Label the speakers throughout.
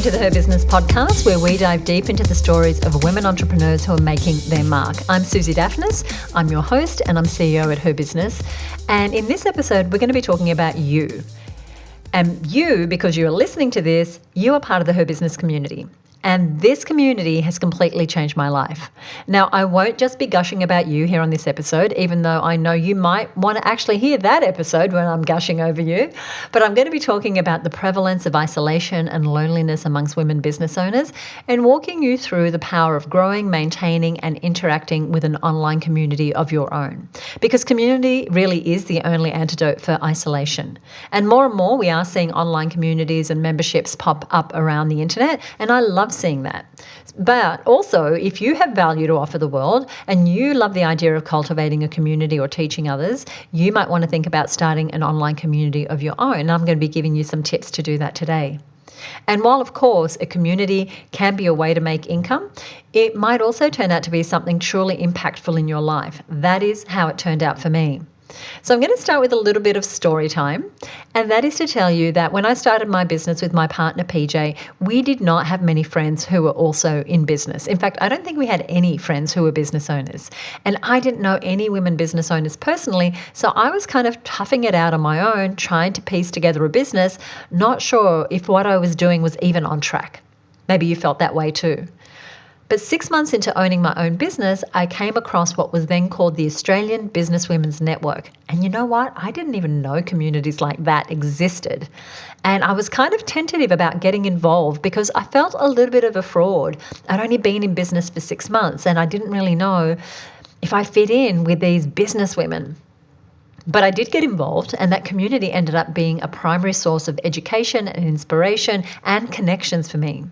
Speaker 1: to the Her Business podcast, where we dive deep into the stories of women entrepreneurs who are making their mark. I'm Susie Daphnis. I'm your host and I'm CEO at Her Business. And in this episode, we're going to be talking about you. And you, because you're listening to this, you are part of the Her Business community. And this community has completely changed my life. Now, I won't just be gushing about you here on this episode, even though I know you might want to actually hear that episode when I'm gushing over you. But I'm going to be talking about the prevalence of isolation and loneliness amongst women business owners and walking you through the power of growing, maintaining, and interacting with an online community of your own. Because community really is the only antidote for isolation. And more, we are seeing online communities and memberships pop up around the internet, and I love seeing that. But also, if you have value to offer the world and you love the idea of cultivating a community or teaching others, you might want to think about starting an online community of your own. And I'm going to be giving you some tips to do that today. And while, of course, a community can be a way to make income, it might also turn out to be something truly impactful in your life. That is how it turned out for me. So I'm going to start with a little bit of story time, and that is to tell you that when I started my business with my partner PJ, we did not have many friends who were also in business. In fact, I don't think we had any friends who were business owners, and I didn't know any women business owners personally, so I was kind of toughing it out on my own, trying to piece together a business, not sure if what I was doing was even on track. Maybe you felt that way too. But 6 months into owning my own business, I came across what was then called the Australian Business Women's Network. And you know what? I didn't even know communities like that existed. And I was kind of tentative about getting involved because I felt a little bit of a fraud. I'd only been in business for 6 months and I didn't really know if I fit in with these business women. But I did get involved, and that community ended up being a primary source of education and inspiration and connections for me.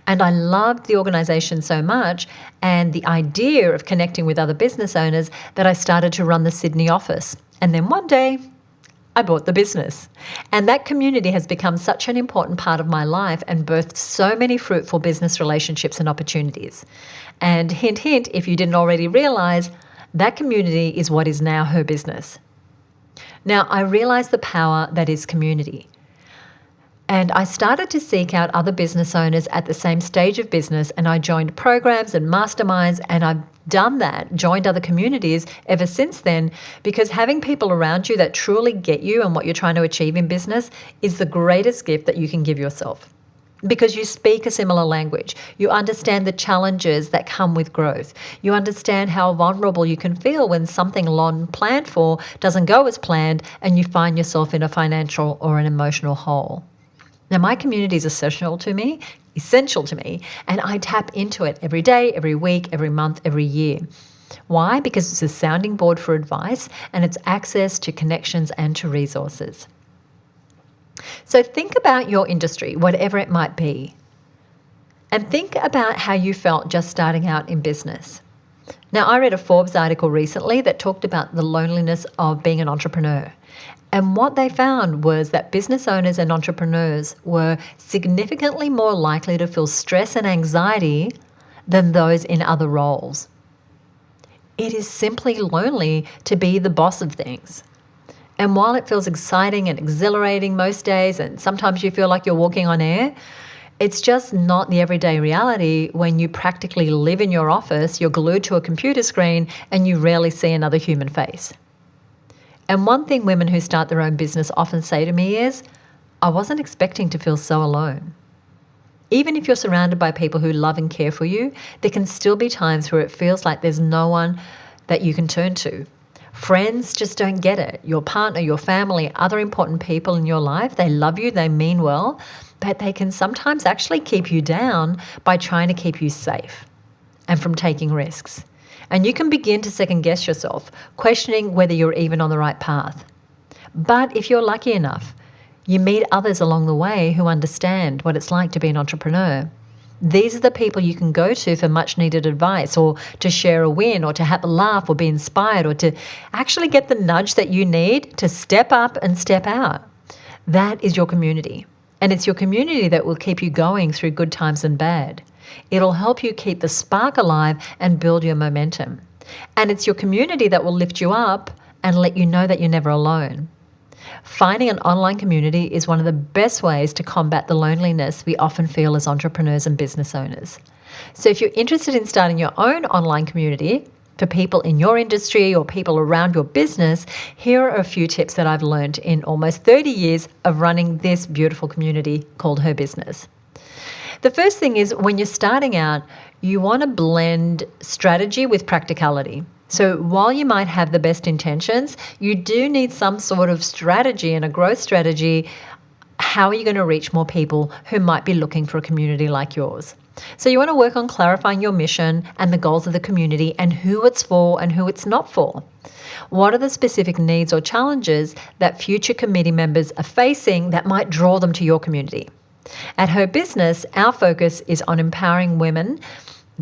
Speaker 1: And I loved the organisation so much and the idea of connecting with other business owners that I started to run the Sydney office. And then one day, I bought the business. And that community has become such an important part of my life and birthed so many fruitful business relationships and opportunities. And hint, hint, if you didn't already realise, that community is what is now Her Business. Now, I realized the power that is community. And I started to seek out other business owners at the same stage of business, and I joined programs and masterminds, and I've done that, joined other communities ever since then, because having people around you that truly get you and what you're trying to achieve in business is the greatest gift that you can give yourself. Because you speak a similar language. You understand the challenges that come with growth. You understand how vulnerable you can feel when something long planned for doesn't go as planned and you find yourself in a financial or an emotional hole. Now, my community is essential to me, and I tap into it every day, every week, every month, every year. Why? Because it's a sounding board for advice and it's access to connections and to resources. So think about your industry, whatever it might be, and think about how you felt just starting out in business. Now, I read a Forbes article recently that talked about the loneliness of being an entrepreneur. And what they found was that business owners and entrepreneurs were significantly more likely to feel stress and anxiety than those in other roles. It is simply lonely to be the boss of things. And while it feels exciting and exhilarating most days, and sometimes you feel like you're walking on air, it's just not the everyday reality when you practically live in your office, you're glued to a computer screen, and you rarely see another human face. And one thing women who start their own business often say to me is, I wasn't expecting to feel so alone. Even if you're surrounded by people who love and care for you, there can still be times where it feels like there's no one that you can turn to. Friends just don't get it. Your partner, your family, other important people in your life, they love you, they mean well, but they can sometimes actually keep you down by trying to keep you safe and from taking risks. And you can begin to second guess yourself, questioning whether you're even on the right path. But if you're lucky enough, you meet others along the way who understand what it's like to be an entrepreneur. These are the people you can go to for much needed advice, or to share a win, or to have a laugh, or be inspired, or to actually get the nudge that you need to step up and step out. That is your community. And it's your community that will keep you going through good times and bad. It'll help you keep the spark alive and build your momentum. And it's your community that will lift you up and let you know that you're never alone. Finding an online community is one of the best ways to combat the loneliness we often feel as entrepreneurs and business owners. So if you're interested in starting your own online community for people in your industry or people around your business, here are a few tips that I've learned in almost 30 years of running this beautiful community called Her Business. The first thing is, when you're starting out, you want to blend strategy with practicality. So while you might have the best intentions, you do need some sort of strategy and a growth strategy. How are you going to reach more people who might be looking for a community like yours? So you want to work on clarifying your mission and the goals of the community and who it's for and who it's not for. What are the specific needs or challenges that future committee members are facing that might draw them to your community? At Her Business, our focus is on empowering women,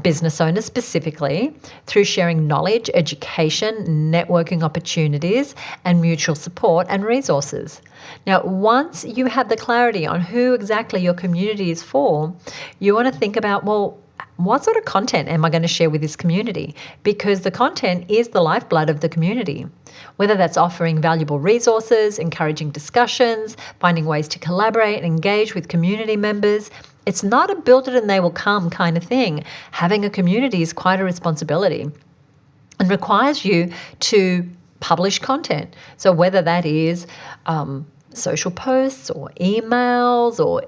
Speaker 1: business owners specifically, through sharing knowledge, education, networking opportunities, and mutual support and resources. Now, once you have the clarity on who exactly your community is for, you want to think about, well, what sort of content am I going to share with this community? Because the content is the lifeblood of the community. Whether that's offering valuable resources, encouraging discussions, finding ways to collaborate and engage with community members, it's not a build it and they will come kind of thing. Having a community is quite a responsibility and requires you to publish content. So whether that is social posts or emails or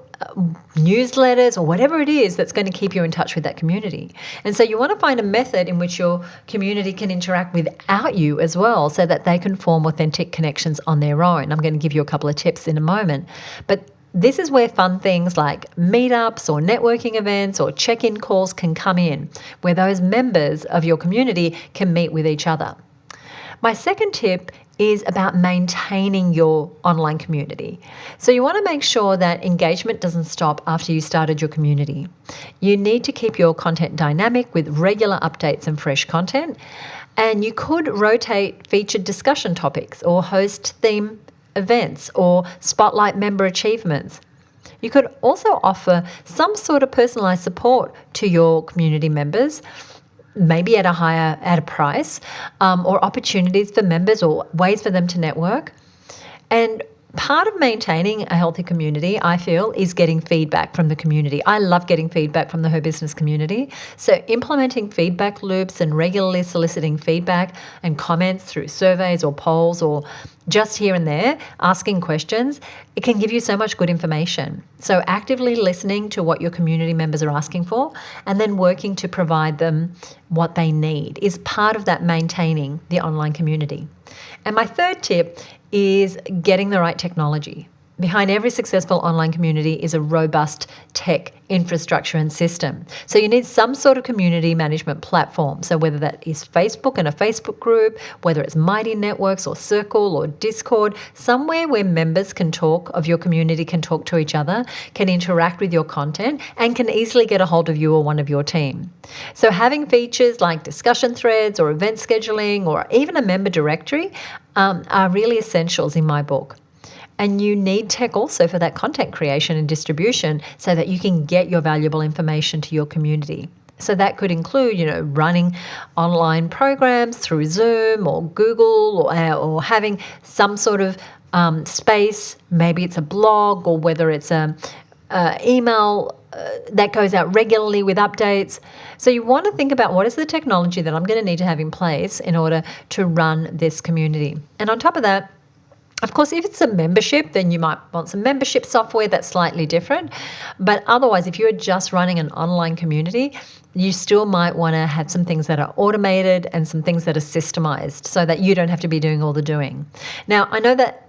Speaker 1: newsletters or whatever it is that's going to keep you in touch with that community. And so you want to find a method in which your community can interact without you as well, so that they can form authentic connections on their own. I'm going to give you a couple of tips in a moment. But this is where fun things like meetups or networking events or check-in calls can come in, where those members of your community can meet with each other. My second tip is about maintaining your online community. So you want to make sure that engagement doesn't stop after you started your community. You need to keep your content dynamic with regular updates and fresh content. And you could rotate featured discussion topics or host theme events or spotlight member achievements. You could also offer some sort of personalized support to your community members, maybe at a price, or opportunities for members or ways for them to network. And part of maintaining a healthy community, I feel, is getting feedback from the community. I love getting feedback from the Her Business community. So implementing feedback loops and regularly soliciting feedback and comments through surveys or polls or just here and there, asking questions, it can give you so much good information. So actively listening to what your community members are asking for and then working to provide them what they need is part of that maintaining the online community. And my third tip is getting the right technology. Behind every successful online community is a robust tech infrastructure and system. So you need some sort of community management platform. So whether that is Facebook and a Facebook group, whether it's Mighty Networks or Circle or Discord, somewhere where members can talk of your community, can talk to each other, can interact with your content, and can easily get a hold of you or one of your team. So having features like discussion threads or event scheduling or even a member directory are really essentials in my book. And you need tech also for that content creation and distribution so that you can get your valuable information to your community. So that could include, running online programs through Zoom or Google or having some sort of space. Maybe it's a blog or whether it's an email that goes out regularly with updates. So you want to think about what is the technology that I'm going to need to have in place in order to run this community. And on top of that, of course, if it's a membership, then you might want some membership software that's slightly different. But otherwise, if you're just running an online community, you still might want to have some things that are automated and some things that are systemized so that you don't have to be doing all the doing. Now, I know that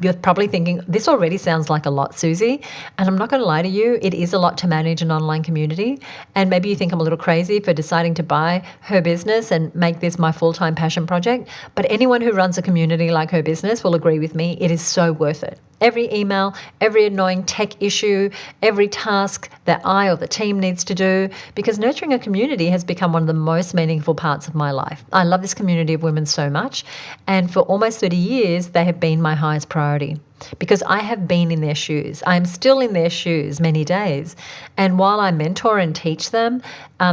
Speaker 1: you're probably thinking, this already sounds like a lot, Susie. And I'm not going to lie to you, it is a lot to manage an online community. And maybe you think I'm a little crazy for deciding to buy Her Business and make this my full-time passion project. But anyone who runs a community like Her Business will agree with me, it is so worth it. Every email, every annoying tech issue, every task that I or the team needs to do, because nurturing a community has become one of the most meaningful parts of my life. I love this community of women so much, and for almost 30 years, they have been my highest priority. because I have been in their shoes. I'm still in their shoes many days. And while I mentor and teach them,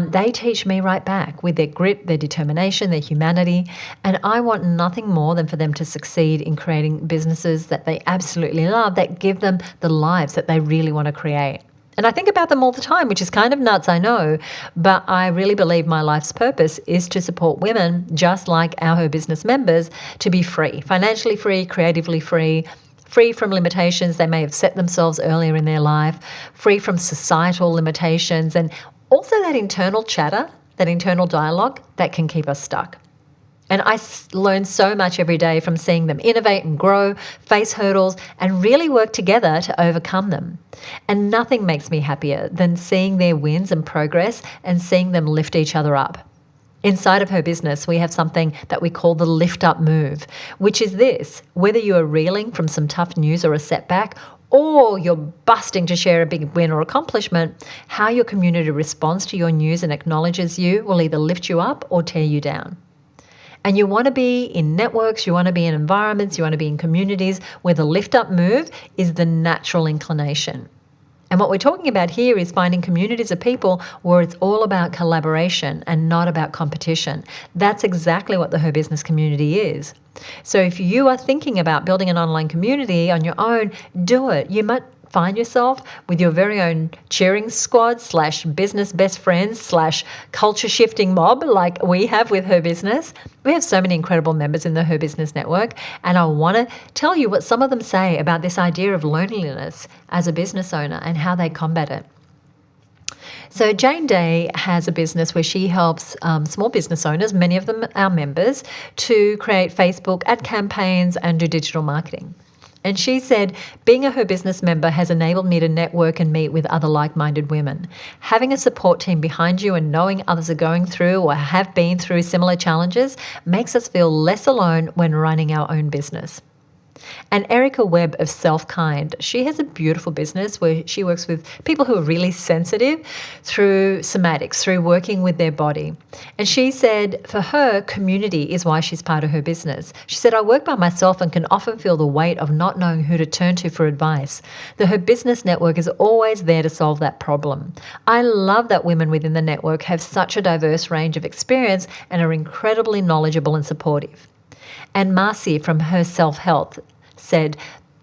Speaker 1: they teach me right back with their grit, their determination, their humanity. And I want nothing more than for them to succeed in creating businesses that they absolutely love, that give them the lives that they really want to create. And I think about them all the time, which is kind of nuts, I know, but I really believe my life's purpose is to support women just like our Her Business members to be free, financially free, creatively free, free from limitations they may have set themselves earlier in their life, free from societal limitations, and also that internal chatter, that internal dialogue that can keep us stuck. And I learn so much every day from seeing them innovate and grow, face hurdles, and really work together to overcome them. And nothing makes me happier than seeing their wins and progress and seeing them lift each other up. Inside of Her Business, we have something that we call the lift up move, which is this: whether you are reeling from some tough news or a setback, or you're busting to share a big win or accomplishment, how your community responds to your news and acknowledges you will either lift you up or tear you down. And you want to be in networks, you want to be in environments, you want to be in communities where the lift up move is the natural inclination. And what we're talking about here is finding communities of people where it's all about collaboration and not about competition. That's exactly what the Her Business community is. So if you are thinking about building an online community on your own, do it. You might find yourself with your very own cheering squad / business best friends / culture shifting mob like we have with Her Business. We have so many incredible members in the Her Business network, and I want to tell you what some of them say about this idea of loneliness as a business owner and how they combat it. So Jane Day has a business where she helps small business owners, many of them our members, to create Facebook ad campaigns and do digital marketing. And she said, being a Her Business member has enabled me to network and meet with other like-minded women. Having a support team behind you and knowing others are going through or have been through similar challenges makes us feel less alone when running our own business. And Erica Webb of Self-Kind, she has a beautiful business where she works with people who are really sensitive through somatics, through working with their body. And she said for her, community is why she's part of her business. She said, I work by myself and can often feel the weight of not knowing who to turn to for advice. Her Business network is always there to solve that problem. I love that women within the network have such a diverse range of experience and are incredibly knowledgeable and supportive. And Marcy from Her Self-Health said,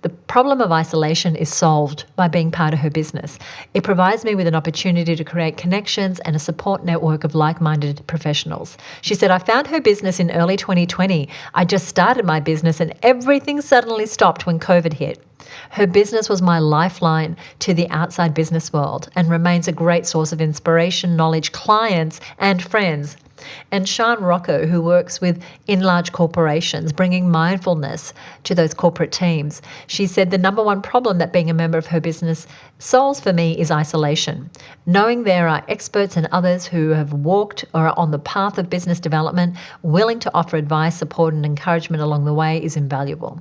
Speaker 1: the problem of isolation is solved by being part of Her Business. It provides me with an opportunity to create connections and a support network of like-minded professionals. She said, I found Her Business in early 2020. I just started my business and everything suddenly stopped when COVID hit. Her Business was my lifeline to the outside business world and remains a great source of inspiration, knowledge, clients, and friends. And Sean Rocco, who works in large corporations, bringing mindfulness to those corporate teams. She said, the number one problem that being a member of Her Business solves for me is isolation. Knowing there are experts and others who have walked or are on the path of business development, willing to offer advice, support, and encouragement along the way is invaluable.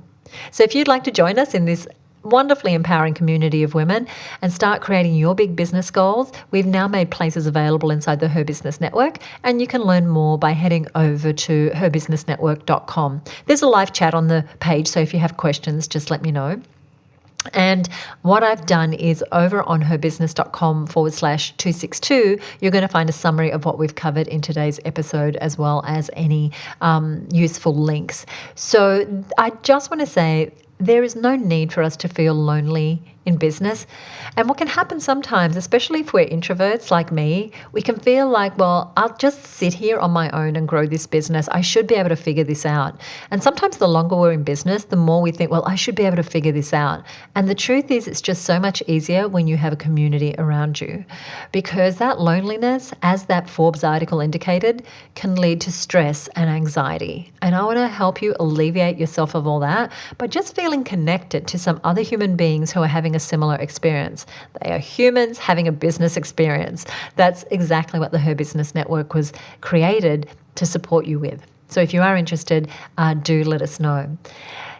Speaker 1: So if you'd like to join us in this wonderfully empowering community of women and start creating your big business goals, we've now made places available inside the Her Business Network, and you can learn more by heading over to herbusinessnetwork.com. There's a live chat on the page, so if you have questions, just let me know. And what I've done is over on herbusiness.com/262, you're going to find a summary of what we've covered in today's episode, as well as any useful links. So I just want to say, there is no need for us to feel lonely in business. And what can happen sometimes, especially if we're introverts like me, we can feel like, well, I'll just sit here on my own and grow this business. I should be able to figure this out. And sometimes the longer we're in business, the more we think, well, I should be able to figure this out. And the truth is, it's just so much easier when you have a community around you, because that loneliness, as that Forbes article indicated, can lead to stress and anxiety. And I want to help you alleviate yourself of all that by just feeling connected to some other human beings who are having a similar experience. They are humans having a business experience. That's exactly what the Her Business Network was created to support you with. So if you are interested, do let us know.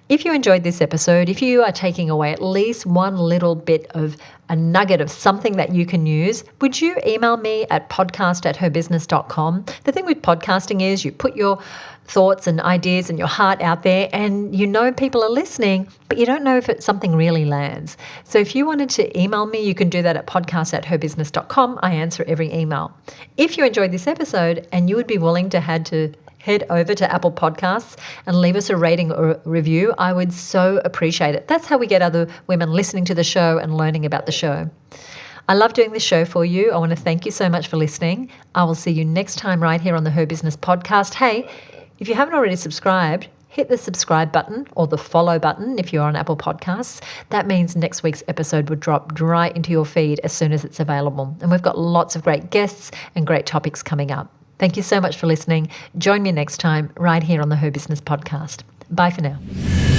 Speaker 1: If you enjoyed this episode, if you are taking away at least one little bit of a nugget of something that you can use, would you email me at podcast@herbusiness.com? The thing with podcasting is you put your thoughts and ideas and your heart out there, and you know people are listening, but you don't know if something really lands. So if you wanted to email me, you can do that at podcast@herbusiness.com. I answer every email. If you enjoyed this episode and you would be willing to head over to Apple Podcasts and leave us a rating or a review, I would so appreciate it. That's how we get other women listening to the show and learning about the show. I love doing this show for you. I want to thank you so much for listening. I will see you next time right here on the Her Business podcast. Hey, if you haven't already subscribed, hit the subscribe button or the follow button if you're on Apple Podcasts. That means next week's episode would drop right into your feed as soon as it's available. And we've got lots of great guests and great topics coming up. Thank you so much for listening. Join me next time right here on the Her Business podcast. Bye for now.